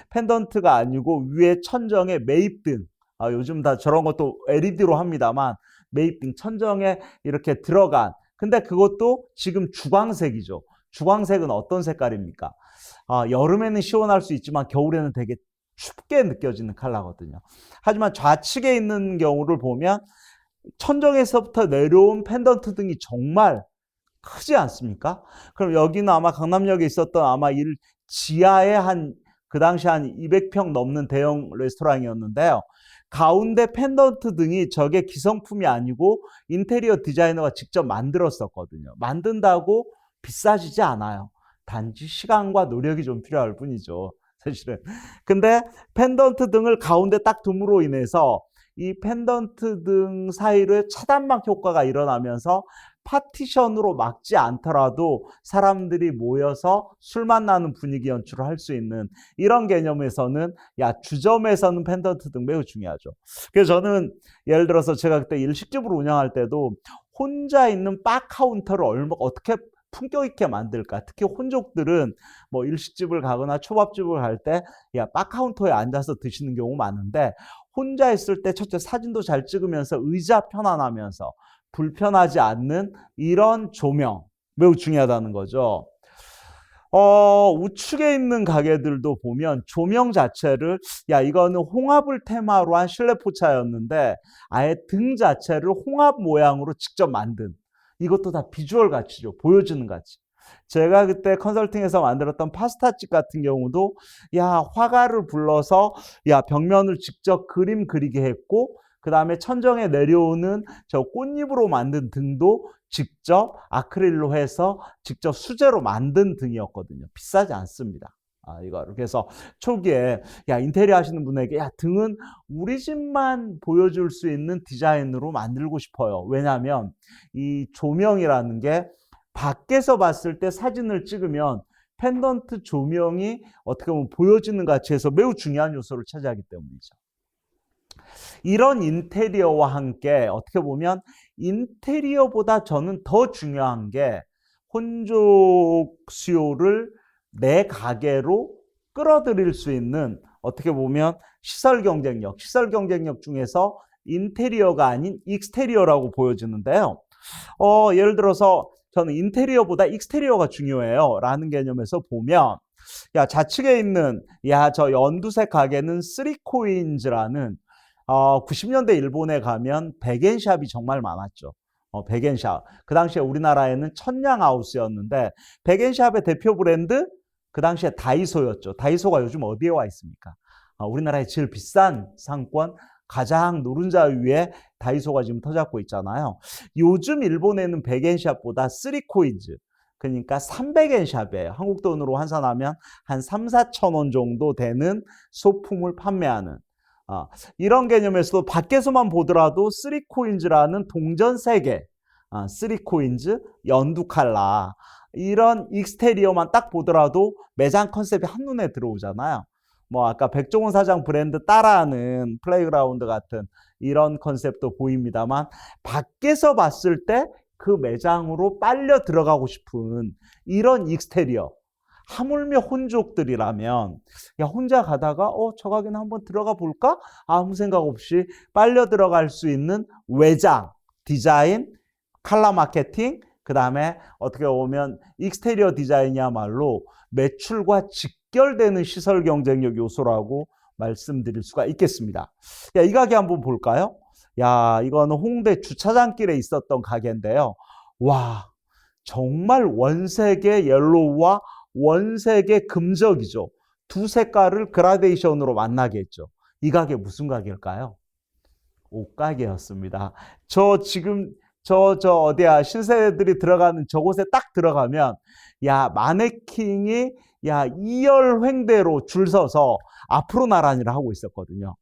펜던트가 아니고 위에 천정에 매입등. 요즘 다 저런 것도 LED로 합니다만 매입등 천정에 이렇게 들어간. 근데 그것도 지금 주광색이죠. 주광색은 어떤 색깔입니까? 여름에는 시원할 수 있지만 겨울에는 되게 춥게 느껴지는 컬러거든요. 하지만 좌측에 있는 경우를 보면 천정에서부터 내려온 펜던트 등이 정말 크지 않습니까? 그럼 여기는 아마 강남역에 있었던 아마 지하에 그 당시 한 200평 넘는 대형 레스토랑이었는데요. 가운데 펜던트 등이 저게 기성품이 아니고 인테리어 디자이너가 직접 만들었었거든요. 만든다고 비싸지지 않아요. 단지 시간과 노력이 좀 필요할 뿐이죠. 사실은. 근데 펜던트 등을 가운데 딱 둠으로 인해서 이 펜던트 등 사이를 차단막 효과가 일어나면서 파티션으로 막지 않더라도 사람들이 모여서 술만 나는 분위기 연출을 할 수 있는 이런 개념에서는 주점에서는 펜던트 등 매우 중요하죠. 그래서 저는 예를 들어서 제가 그때 일식집을 운영할 때도 혼자 있는 바 카운터를 어떻게 품격 있게 만들까? 특히 혼족들은 뭐 일식집을 가거나 초밥집을 갈 때 바 카운터에 앉아서 드시는 경우 많은데 혼자 있을 때 첫째 사진도 잘 찍으면서 의자 편안하면서 불편하지 않는 이런 조명 매우 중요하다는 거죠. 우측에 있는 가게들도 보면 조명 자체를 이거는 홍합을 테마로 한 실내 포차였는데 아예 등 자체를 홍합 모양으로 직접 만든 이것도 다 비주얼 가치죠. 보여주는 가치. 제가 그때 컨설팅에서 만들었던 파스타집 같은 경우도 화가를 불러서 벽면을 직접 그림 그리게 했고 그 다음에 천정에 내려오는 저 꽃잎으로 만든 등도 직접 아크릴로 해서 직접 수제로 만든 등이었거든요. 비싸지 않습니다. 그래서 초기에 인테리어 하시는 분에게 등은 우리 집만 보여줄 수 있는 디자인으로 만들고 싶어요. 왜냐하면 이 조명이라는 게 밖에서 봤을 때 사진을 찍으면 펜던트 조명이 어떻게 보면 보여지는 가치에서 매우 중요한 요소를 차지하기 때문이죠. 이런 인테리어와 함께 어떻게 보면 인테리어보다 저는 더 중요한 게 혼족 수요를 내 가게로 끌어들일 수 있는 어떻게 보면 시설 경쟁력 중에서 인테리어가 아닌 익스테리어라고 보여지는데요. 예를 들어서 저는 인테리어보다 익스테리어가 중요해요 라는 개념에서 보면 좌측에 있는 저 연두색 가게는 3코인즈라는 90년대 일본에 가면 백엔샵이 정말 많았죠. 백엔샵. 그 당시에 우리나라에는 천냥하우스였는데 백엔샵의 대표 브랜드 그 당시에 다이소였죠. 다이소가 요즘 어디에 와 있습니까? 우리나라의 제일 비싼 상권 가장 노른자 위에 다이소가 지금 터잡고 있잖아요. 요즘 일본에는 백엔샵보다 3코인즈 그러니까 300엔샵이에요. 한국 돈으로 환산하면 한 3, 4천 원 정도 되는 소품을 판매하는 이런 개념에서도 밖에서만 보더라도 3코인즈라는 동전 3개 3코인즈 연두 칼라 이런 익스테리어만 딱 보더라도 매장 컨셉이 한눈에 들어오잖아요. 아까 백종원 사장 브랜드 따라하는 플레이그라운드 같은 이런 컨셉도 보입니다만 밖에서 봤을 때 그 매장으로 빨려 들어가고 싶은 이런 익스테리어 하물며 혼족들이라면 혼자 가다가 저 가게는 한번 들어가 볼까? 아무 생각 없이 빨려 들어갈 수 있는 외장, 디자인, 컬러 마케팅 그 다음에 어떻게 보면 익스테리어 디자인이야말로 매출과 직결되는 시설 경쟁력 요소라고 말씀드릴 수가 있겠습니다. 이 가게 한번 볼까요? 이거는 홍대 주차장길에 있었던 가게인데요. 와, 정말 원색의 옐로우와 원색의 금적이죠. 두 색깔을 그라데이션으로 만나게 했죠. 이 가게 무슨 가게일까요? 옷가게였습니다. 지금 어디야 신세들이 들어가는 저곳에 딱 들어가면 마네킹이 2열 횡대로 줄 서서 앞으로 나란히를 하고 있었거든요.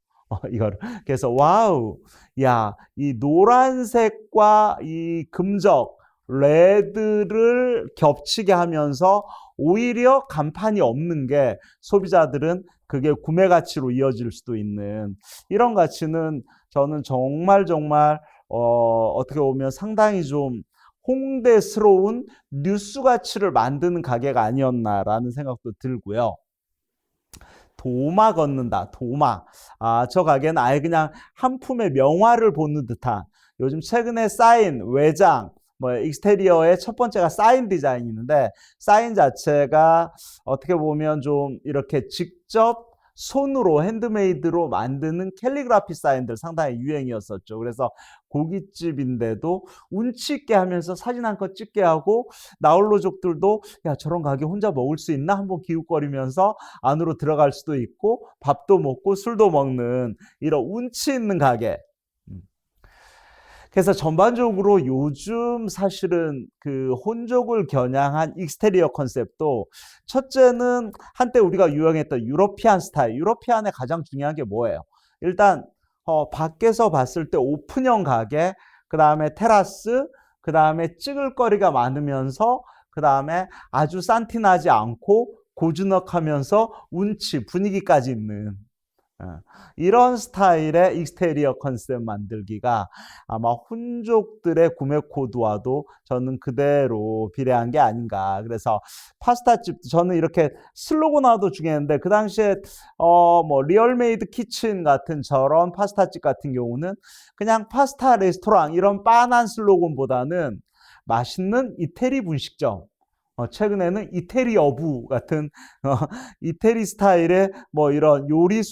이거를 그래서 와우, 이 노란색과 이 금적 레드를 겹치게 하면서 오히려 간판이 없는 게 소비자들은 그게 구매 가치로 이어질 수도 있는 이런 가치는 저는 정말 어떻게 보면 상당히 좀 홍대스러운 뉴스 가치를 만드는 가게가 아니었나라는 생각도 들고요. 도마 걷는다. 도마. 저 가게는 아예 그냥 한 품의 명화를 보는 듯한, 요즘 최근에 사인, 외장, 익스테리어의 첫 번째가 사인 디자인인데, 사인 자체가 어떻게 보면 좀 이렇게 직접 손으로 핸드메이드로 만드는 캘리그라피 사인들 상당히 유행이었었죠. 그래서 고깃집인데도 운치 있게 하면서 사진 한 컷 찍게 하고, 나홀로족들도 야 저런 가게 혼자 먹을 수 있나 한번 기웃거리면서 안으로 들어갈 수도 있고, 밥도 먹고 술도 먹는 이런 운치 있는 가게. 그래서 전반적으로 요즘 사실은 그 혼족을 겨냥한 익스테리어 컨셉도, 첫째는 한때 우리가 유행했던 유러피안 스타일, 유러피안의 가장 중요한 게 뭐예요? 일단 밖에서 봤을 때 오픈형 가게, 그 다음에 테라스, 그 다음에 찍을 거리가 많으면서, 그 다음에 아주 산티나지 않고 고즈넉하면서 운치, 분위기까지 있는 이런 스타일의 익스테리어 컨셉 만들기가 아마 혼족들의 구매 코드와도 저는 그대로 비례한 게 아닌가. 그래서 파스타집, 저는 이렇게 슬로건화도 중요했는데, 그 당시에 리얼메이드 키친 같은 저런 파스타집 같은 경우는 그냥 파스타 레스토랑 이런 빤한 슬로건보다는 맛있는 이태리 분식점, 최근에는 이태리 어부 같은 이태리 스타일의 이런 요리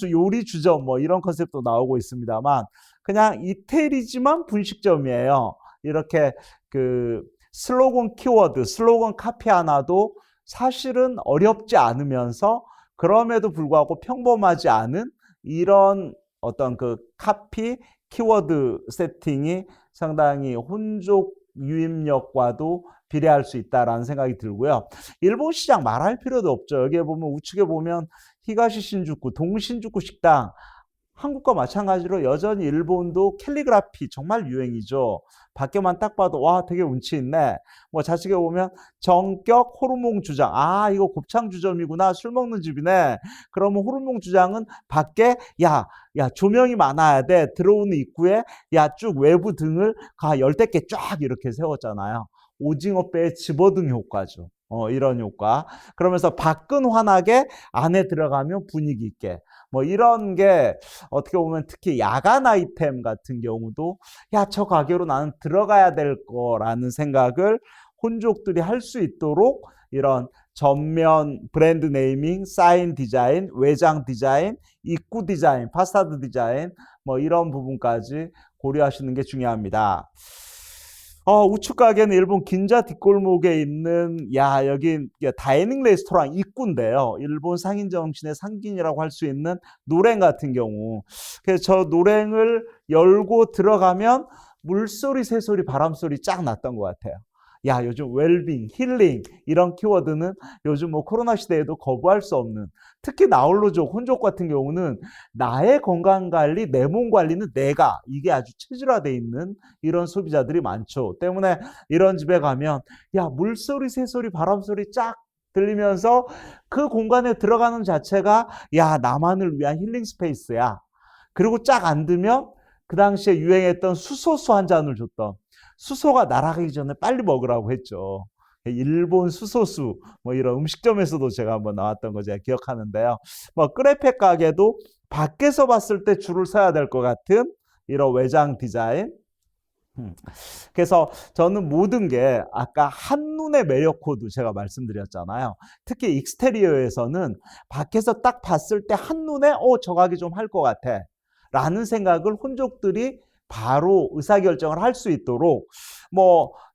주점 이런 컨셉도 나오고 있습니다만, 그냥 이태리지만 분식점이에요. 이렇게 그 슬로건 키워드, 슬로건 카피 하나도 사실은 어렵지 않으면서 그럼에도 불구하고 평범하지 않은 이런 어떤 그 카피 키워드 세팅이 상당히 혼족 유입력과도 비례할 수 있다라는 생각이 들고요. 일본 시장 말할 필요도 없죠. 여기에 보면 우측에 보면 히가시 신주쿠, 동신주쿠 식당, 한국과 마찬가지로 여전히 일본도 캘리그라피 정말 유행이죠. 밖에만 딱 봐도 와 되게 운치 있네. 좌측에 보면 정격 호르몬 주장, 이거 곱창 주점이구나, 술 먹는 집이네. 그러면 호르몬 주장은 밖에 야 조명이 많아야 돼. 들어오는 입구에 쭉 외부 등을 열댓 개 쫙 이렇게 세웠잖아요. 오징어 배에 집어등 효과죠. 이런 효과. 그러면서 밖은 환하게, 안에 들어가면 분위기 있게. 이런 게 어떻게 보면 특히 야간 아이템 같은 경우도 저 가게로 나는 들어가야 될 거라는 생각을 혼족들이 할 수 있도록 이런 전면 브랜드 네이밍, 사인 디자인, 외장 디자인, 입구 디자인, 파사드 디자인 이런 부분까지 고려하시는 게 중요합니다. 우측 가게는 일본 긴자 뒷골목에 있는 여기 다이닝 레스토랑 입구인데요. 일본 상인 정신의 상징이라고 할 수 있는 노랭 같은 경우. 그래서 저 노랭을 열고 들어가면 물소리, 새소리, 바람소리 쫙 났던 것 같아요. 요즘 웰빙, 힐링 이런 키워드는 요즘 코로나 시대에도 거부할 수 없는, 특히 나홀로족, 혼족 같은 경우는 나의 건강관리, 내 몸관리는 내가, 이게 아주 체질화되어 있는 이런 소비자들이 많죠. 때문에 이런 집에 가면 물소리, 새소리, 바람소리 쫙 들리면서 그 공간에 들어가는 자체가 나만을 위한 힐링 스페이스야. 그리고 쫙 앉으면 그 당시에 유행했던 수소수 한 잔을 줬던, 수소가 날아가기 전에 빨리 먹으라고 했죠. 일본 수소수 이런 음식점에서도 제가 한번 나왔던 거 제가 기억하는데요. 끄레페 가게도 밖에서 봤을 때 줄을 서야 될 것 같은 이런 외장 디자인. 그래서 저는 모든 게 아까 한눈의 매력 코드 제가 말씀드렸잖아요. 특히 익스테리어에서는 밖에서 딱 봤을 때 한눈에 저 가게 좀 할 것 같아 라는 생각을 혼족들이 바로 의사결정을 할 수 있도록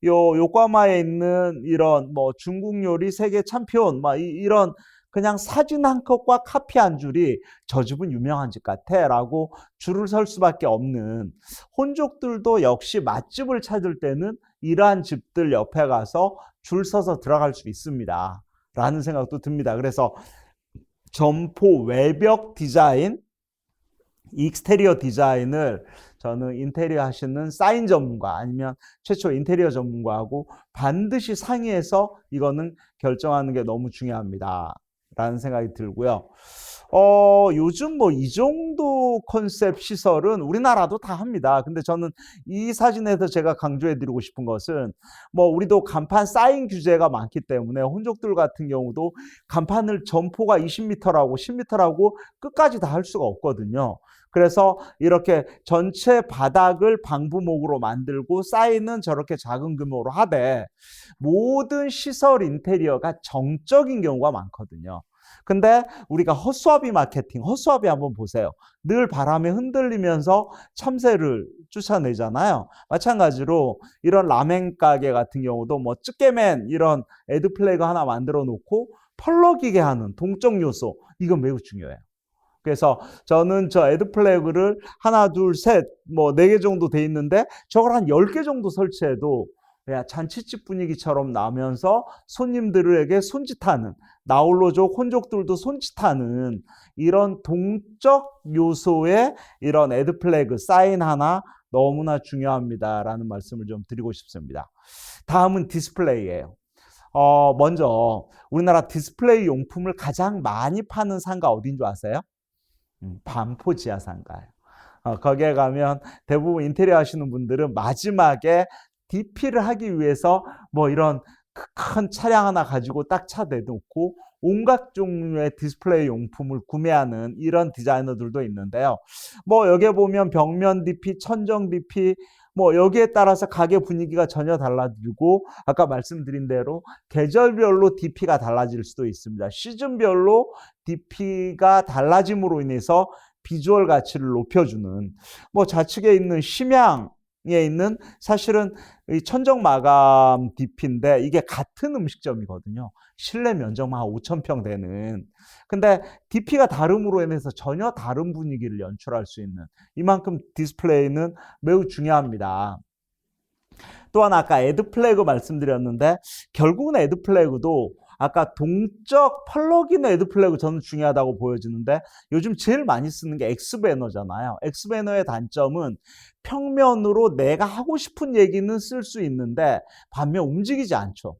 요코하마에 있는 이런 중국 요리 세계 챔피언 이런 그냥 사진 한 컷과 카피 한 줄이 저 집은 유명한 집 같아 라고 줄을 설 수밖에 없는, 혼족들도 역시 맛집을 찾을 때는 이러한 집들 옆에 가서 줄 서서 들어갈 수 있습니다 라는 생각도 듭니다. 그래서 점포 외벽 디자인, 익스테리어 디자인을 저는 인테리어 하시는 사인 전문가 아니면 최초 인테리어 전문가하고 반드시 상의해서 이거는 결정하는 게 너무 중요합니다 라는 생각이 들고요. 요즘 뭐 이 정도 컨셉 시설은 우리나라도 다 합니다. 근데 저는 이 사진에서 제가 강조해 드리고 싶은 것은 뭐 우리도 간판 사인 규제가 많기 때문에 혼족들 같은 경우도 간판을 점포가 20m라고 10m라고 끝까지 다 할 수가 없거든요. 그래서 이렇게 전체 바닥을 방부목으로 만들고 사인은 저렇게 작은 규모로 하되 모든 시설 인테리어가 정적인 경우가 많거든요. 근데 우리가 허수아비 마케팅, 허수아비 한번 보세요. 늘 바람에 흔들리면서 참새를 쫓아내잖아요. 마찬가지로 이런 라멘 가게 같은 경우도 뭐 쯔깨맨 이런 애드 플래그 하나 만들어 놓고 펄럭이게 하는 동적 요소, 이건 매우 중요해요. 그래서 저는 저 애드 플래그를 하나, 둘, 셋, 뭐 4개 정도 돼 있는데 저걸 한 10개 정도 설치해도 야, 잔치집 분위기처럼 나면서 손님들에게 손짓하는, 나홀로족 혼족들도 손짓하는 이런 동적 요소의 이런 애드 플래그, 사인 하나 너무나 중요합니다라는 말씀을 좀 드리고 싶습니다. 다음은 디스플레이예요. 먼저 우리나라 디스플레이 용품을 가장 많이 파는 상가 어딘 줄 아세요? 반포 지하상가예요. 거기에 가면 대부분 인테리어 하시는 분들은 마지막에 DP를 하기 위해서 뭐 이런 큰 차량 하나 가지고 딱 차 내놓고 온갖 종류의 디스플레이 용품을 구매하는 이런 디자이너들도 있는데요. 뭐 여기에 보면 벽면 DP, 천정 DP, 뭐 여기에 따라서 가게 분위기가 전혀 달라지고 아까 말씀드린 대로 계절별로 DP가 달라질 수도 있습니다. 시즌별로 DP가 달라짐으로 인해서 비주얼 가치를 높여주는, 뭐 좌측에 있는 심양에 있는 사실은 이 천정 마감 DP인데 이게 같은 음식점이거든요. 실내 면적만 5,000평 되는. 근데 DP가 다름으로 인해서 전혀 다른 분위기를 연출할 수 있는, 이만큼 디스플레이는 매우 중요합니다. 또한 아까 애드 플래그 말씀드렸는데 결국은 애드 플래그도 아까 동적 펄럭인 애드 플래그 저는 중요하다고 보여지는데 요즘 제일 많이 쓰는 게 엑스배너잖아요. 엑스배너의 단점은 평면으로 내가 하고 싶은 얘기는 쓸 수 있는데 반면 움직이지 않죠.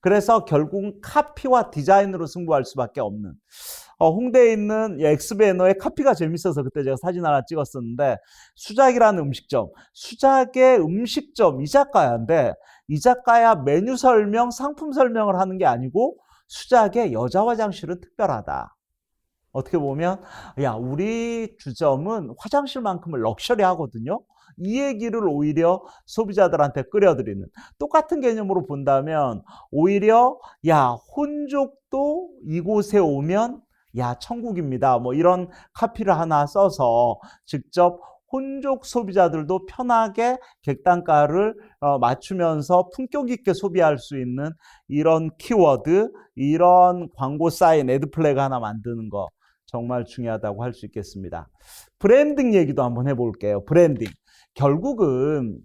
그래서 결국은 카피와 디자인으로 승부할 수밖에 없는, 홍대에 있는 엑스배너의 카피가 재밌어서 그때 제가 사진 하나 찍었었는데, 수작이라는 음식점, 수작의 음식점 이자카야인데 이자카야 메뉴 설명, 상품 설명을 하는 게 아니고 수작의 여자 화장실은 특별하다. 어떻게 보면 야, 우리 주점은 화장실만큼은 럭셔리하거든요. 이 얘기를 오히려 소비자들한테 끌어들이는, 똑같은 개념으로 본다면 오히려 야, 혼족도 이곳에 오면 야, 천국입니다. 뭐 이런 카피를 하나 써서 직접 혼족 소비자들도 편하게 객단가를 맞추면서 품격 있게 소비할 수 있는 이런 키워드, 이런 광고 사인, 애드 플래그 하나 만드는 거 정말 중요하다고 할 수 있겠습니다. 브랜딩 얘기도 한번 해볼게요. 브랜딩. 결국은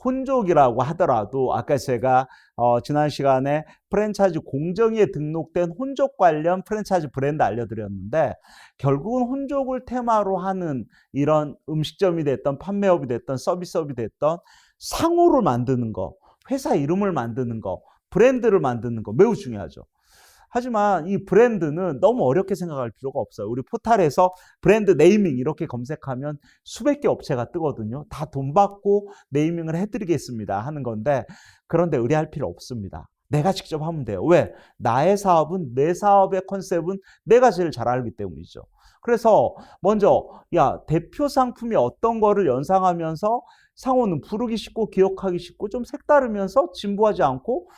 혼족이라고 하더라도 아까 제가 지난 시간에 프랜차이즈 공정위에 등록된 혼족 관련 프랜차이즈 브랜드 알려드렸는데 결국은 혼족을 테마로 하는 이런 음식점이 됐던 판매업이 됐던 서비스업이 됐던 상호를 만드는 거, 회사 이름을 만드는 거, 브랜드를 만드는 거 매우 중요하죠. 하지만 이 브랜드는 너무 어렵게 생각할 필요가 없어요. 우리 포탈에서 브랜드 네이밍 이렇게 검색하면 수백 개 업체가 뜨거든요. 다 돈 받고 네이밍을 해드리겠습니다 하는 건데, 그런데 의뢰할 필요 없습니다. 내가 직접 하면 돼요. 왜? 나의 사업은, 내 사업의 컨셉은 내가 제일 잘 알기 때문이죠. 그래서 먼저 야, 대표 상품이 어떤 거를 연상하면서 상호는 부르기 쉽고 기억하기 쉽고 좀 색다르면서 진부하지 않고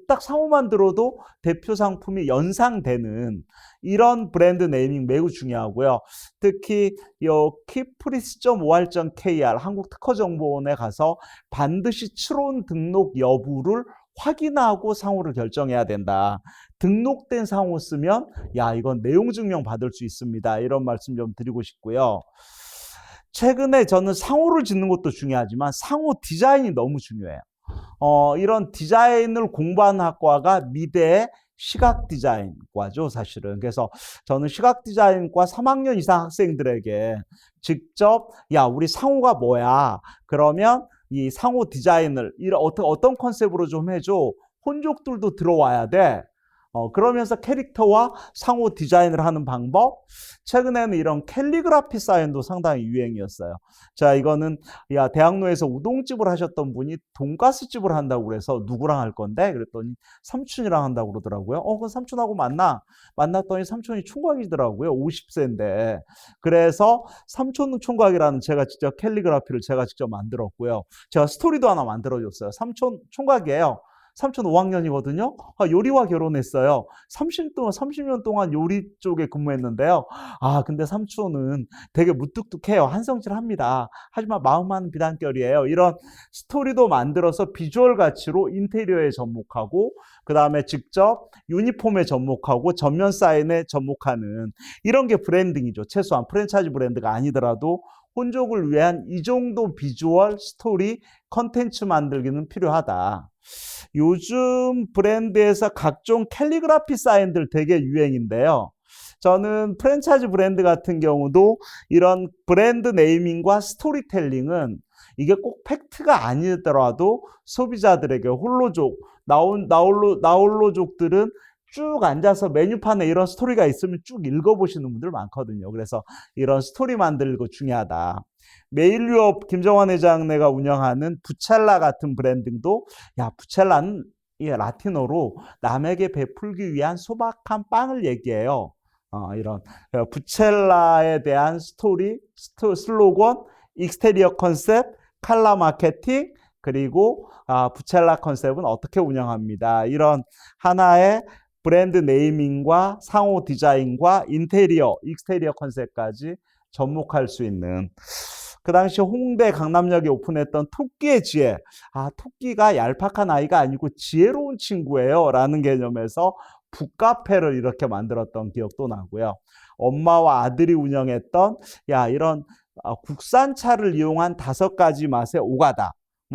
딱 상호만 들어도 대표 상품이 연상되는 이런 브랜드 네이밍 매우 중요하고요. 특히 요 키프리스.or.kr 한국특허정보원에 가서 반드시 추론 등록 여부를 확인하고 상호를 결정해야 된다. 등록된 상호 쓰면 야, 이건 내용 증명 받을 수 있습니다. 이런 말씀 좀 드리고 싶고요. 최근에 저는 상호를 짓는 것도 중요하지만 상호 디자인이 너무 중요해요. 이런 디자인을 공부하는 학과가 미대의 시각디자인과죠, 사실은. 그래서 저는 시각디자인과 3학년 이상 학생들에게 직접 야, 우리 상호가 뭐야? 그러면 이 상호 디자인을 어떤 컨셉으로 좀 해줘. 혼족들도 들어와야 돼. 그러면서 캐릭터와 상호 디자인을 하는 방법. 최근에는 이런 캘리그라피 사인도 상당히 유행이었어요. 자, 이거는 야, 대학로에서 우동집을 하셨던 분이 돈가스집을 한다고 그래서 누구랑 할 건데? 그랬더니 삼촌이랑 한다고 그러더라고요. 그럼 삼촌하고 만났더니 삼촌이 총각이더라고요. 50세인데. 그래서 삼촌 총각이라는 제가 직접 캘리그라피를 제가 직접 만들었고요. 제가 스토리도 하나 만들어줬어요. 삼촌 총각이에요. 삼촌 5학년이거든요. 요리와 결혼했어요. 30년 동안 요리 쪽에 근무했는데요. 근데 삼촌은 되게 무뚝뚝해요. 한성질합니다. 하지만 마음은 비단결이에요. 이런 스토리도 만들어서 비주얼 가치로 인테리어에 접목하고, 그 다음에 직접 유니폼에 접목하고 전면 사인에 접목하는 이런 게 브랜딩이죠. 최소한 프랜차이즈 브랜드가 아니더라도 혼족을 위한 이 정도 비주얼, 스토리, 컨텐츠 만들기는 필요하다. 요즘 브랜드에서 각종 캘리그라피 사인들 되게 유행인데요. 저는 프랜차이즈 브랜드 같은 경우도 이런 브랜드 네이밍과 스토리텔링은 이게 꼭 팩트가 아니더라도 소비자들에게 나홀로족들은 쭉 앉아서 메뉴판에 이런 스토리가 있으면 쭉 읽어보시는 분들 많거든요. 그래서 이런 스토리 만들고 중요하다. 메일유업 김정환 회장네가 운영하는 부첼라 같은 브랜딩도, 부첼라는 라틴어로 남에게 베풀기 위한 소박한 빵을 얘기해요. 이런 부첼라에 대한 스토리, 슬로건, 익스테리어 컨셉, 칼라 마케팅, 그리고 부첼라 컨셉은 어떻게 운영합니다. 이런 하나의 브랜드 네이밍과 상호 디자인과 인테리어, 익스테리어 컨셉까지 접목할 수 있는, 그 당시 홍대 강남역에 오픈했던 토끼의 지혜. 토끼가 얄팍한 아이가 아니고 지혜로운 친구예요 라는 개념에서 북카페를 이렇게 만들었던 기억도 나고요. 엄마와 아들이 운영했던 이런 국산차를 이용한 5가지 맛의 오가다,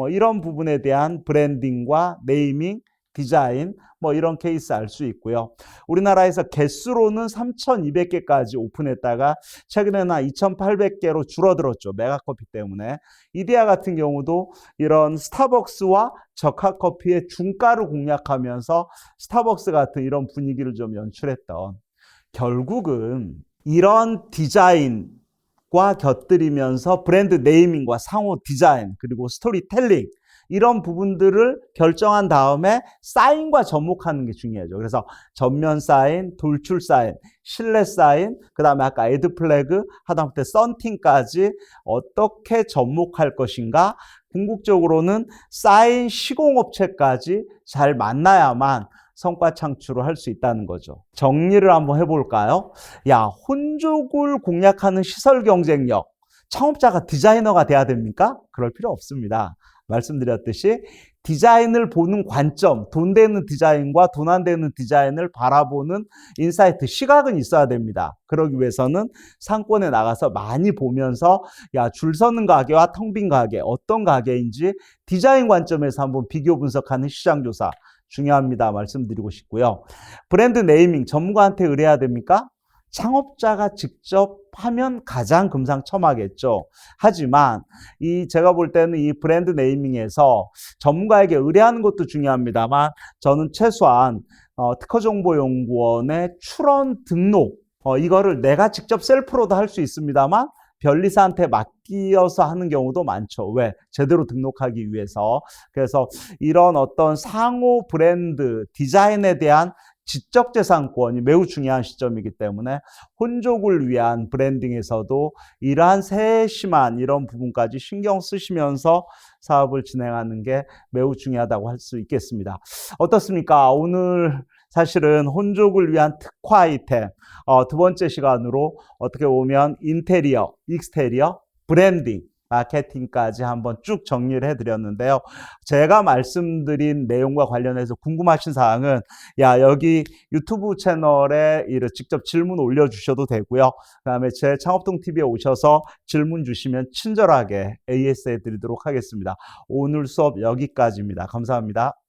이런 부분에 대한 브랜딩과 네이밍, 디자인, 이런 케이스 알 수 있고요. 우리나라에서 개수로는 3,200개까지 오픈했다가 최근에는 2,800개로 줄어들었죠. 메가커피 때문에. 이데아 같은 경우도 이런 스타벅스와 저가커피의 중가를 공략하면서 스타벅스 같은 이런 분위기를 좀 연출했던, 결국은 이런 디자인과 곁들이면서 브랜드 네이밍과 상호 디자인, 그리고 스토리텔링, 이런 부분들을 결정한 다음에 사인과 접목하는 게 중요하죠. 그래서 전면 사인, 돌출 사인, 실내 사인, 그 다음에 아까 에드 플래그, 하다못해 썬팅까지 어떻게 접목할 것인가. 궁극적으로는 사인 시공업체까지 잘 만나야만 성과 창출을 할 수 있다는 거죠. 정리를 한번 해볼까요? 혼족을 공략하는 시설 경쟁력. 창업자가 디자이너가 돼야 됩니까? 그럴 필요 없습니다. 말씀드렸듯이 디자인을 보는 관점, 돈 되는 디자인과 돈 안 되는 디자인을 바라보는 인사이트, 시각은 있어야 됩니다. 그러기 위해서는 상권에 나가서 많이 보면서 줄 서는 가게와 텅 빈 가게, 어떤 가게인지 디자인 관점에서 한번 비교 분석하는 시장조사 중요합니다. 말씀드리고 싶고요. 브랜드 네이밍 전문가한테 의뢰해야 됩니까? 창업자가 직접 하면 가장 금상첨화겠죠. 하지만 제가 볼 때는 이 브랜드 네이밍에서 전문가에게 의뢰하는 것도 중요합니다만, 저는 최소한 특허정보연구원의 출원 등록, 이거를 내가 직접 셀프로도 할 수 있습니다만 변리사한테 맡겨서 하는 경우도 많죠. 왜? 제대로 등록하기 위해서. 그래서 이런 어떤 상호 브랜드 디자인에 대한 지적재산권이 매우 중요한 시점이기 때문에 혼족을 위한 브랜딩에서도 이러한 세심한 이런 부분까지 신경 쓰시면서 사업을 진행하는 게 매우 중요하다고 할 수 있겠습니다. 어떻습니까? 오늘 사실은 혼족을 위한 특화 아이템, 두 번째 시간으로 어떻게 보면 인테리어, 익스테리어, 브랜딩, 마케팅까지 한번 쭉 정리를 해드렸는데요. 제가 말씀드린 내용과 관련해서 궁금하신 사항은 여기 유튜브 채널에 직접 질문 올려주셔도 되고요. 그 다음에 제 창업동TV에 오셔서 질문 주시면 친절하게 AS 해드리도록 하겠습니다. 오늘 수업 여기까지입니다. 감사합니다.